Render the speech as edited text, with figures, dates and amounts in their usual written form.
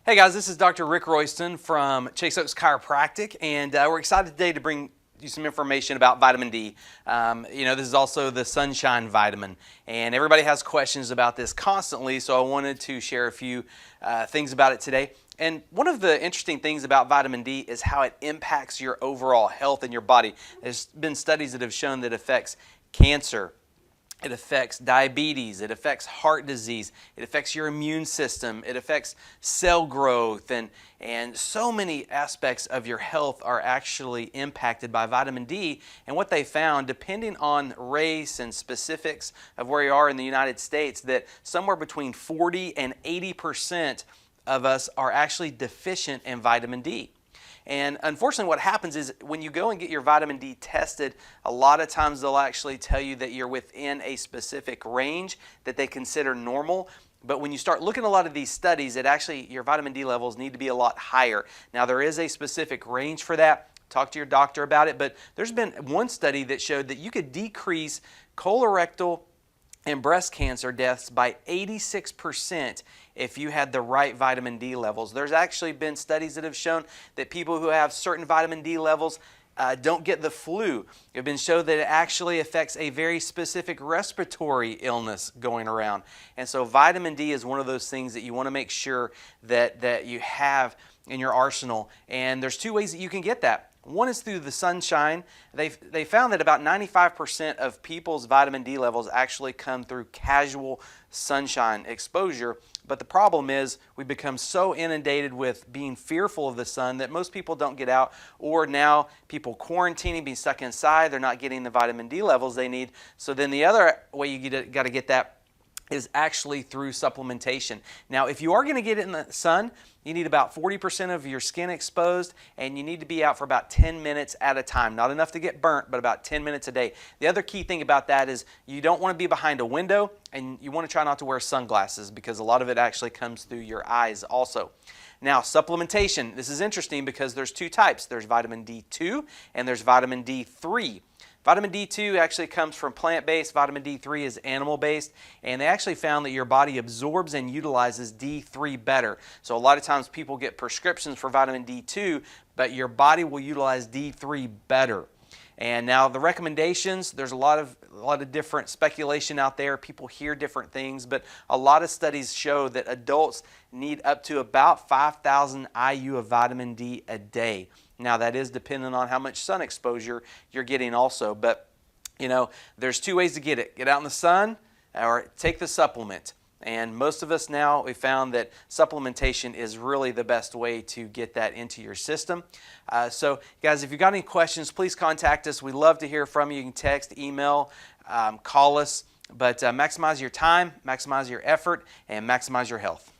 Hey guys, this is Dr. Rick Royston from Chase Oaks Chiropractic, and we're excited today to bring you some information about vitamin D. This is also the sunshine vitamin, and everybody has questions about this constantly, so I wanted to share a few things about it today. And one of the interesting things about vitamin D is how it impacts your overall health in your body. There's been studies that have shown that it affects cancer, it affects diabetes, it affects heart disease, it affects your immune system, it affects cell growth, and so many aspects of your health are actually impacted by vitamin D. And what they found, depending on race and specifics of where you are in the United States, that somewhere between 40 and 80% of us are actually deficient in vitamin D. And unfortunately what happens is when you go and get your vitamin D tested, a lot of times they'll actually tell you that you're within a specific range that they consider normal. But when you start looking at a lot of these studies, your vitamin D levels need to be a lot higher. Now there is a specific range for that. Talk to your doctor about it. But there's been one study that showed that you could decrease colorectal and breast cancer deaths by 86% if you had the right vitamin D levels. There's actually been studies that have shown that people who have certain vitamin D levels don't get the flu. It's been shown that it actually affects a very specific respiratory illness going around. And so vitamin D is one of those things that you want to make sure that you have in your arsenal. And there's two ways that you can get that. One is through the sunshine. They found that about 95% of people's vitamin D levels actually come through casual sunshine exposure. But the problem is we become so inundated with being fearful of the sun that most people don't get out, or now people quarantining, being stuck inside, they're not getting the vitamin D levels they need. So then the other way you got to get that is actually through supplementation. Now, if you are going to get it in the sun, you need about 40% of your skin exposed, and you need to be out for about 10 minutes at a time. Not enough to get burnt, but about 10 minutes a day. The other key thing about that is you don't want to be behind a window, and you want to try not to wear sunglasses because a lot of it actually comes through your eyes also. Now, supplementation. This is interesting because there's two types. There's vitamin D2 and there's vitamin D3. Vitamin D2 actually comes from plant-based, vitamin D3 is animal-based, and they actually found that your body absorbs and utilizes D3 better. So a lot of times people get prescriptions for vitamin D2, but your body will utilize D3 better. And now the recommendations, there's a lot of different speculation out there. People hear different things, but a lot of studies show that adults need up to about 5,000 IU of vitamin D a day. Now that is dependent on how much sun exposure you're getting also, but there's two ways to get it. Get out in the sun or take the supplement. And most of us now, we found that supplementation is really the best way to get that into your system. So guys, if you've got any questions, please contact us. We love to hear from you. You can text, email, call us, but maximize your time, maximize your effort, and maximize your health.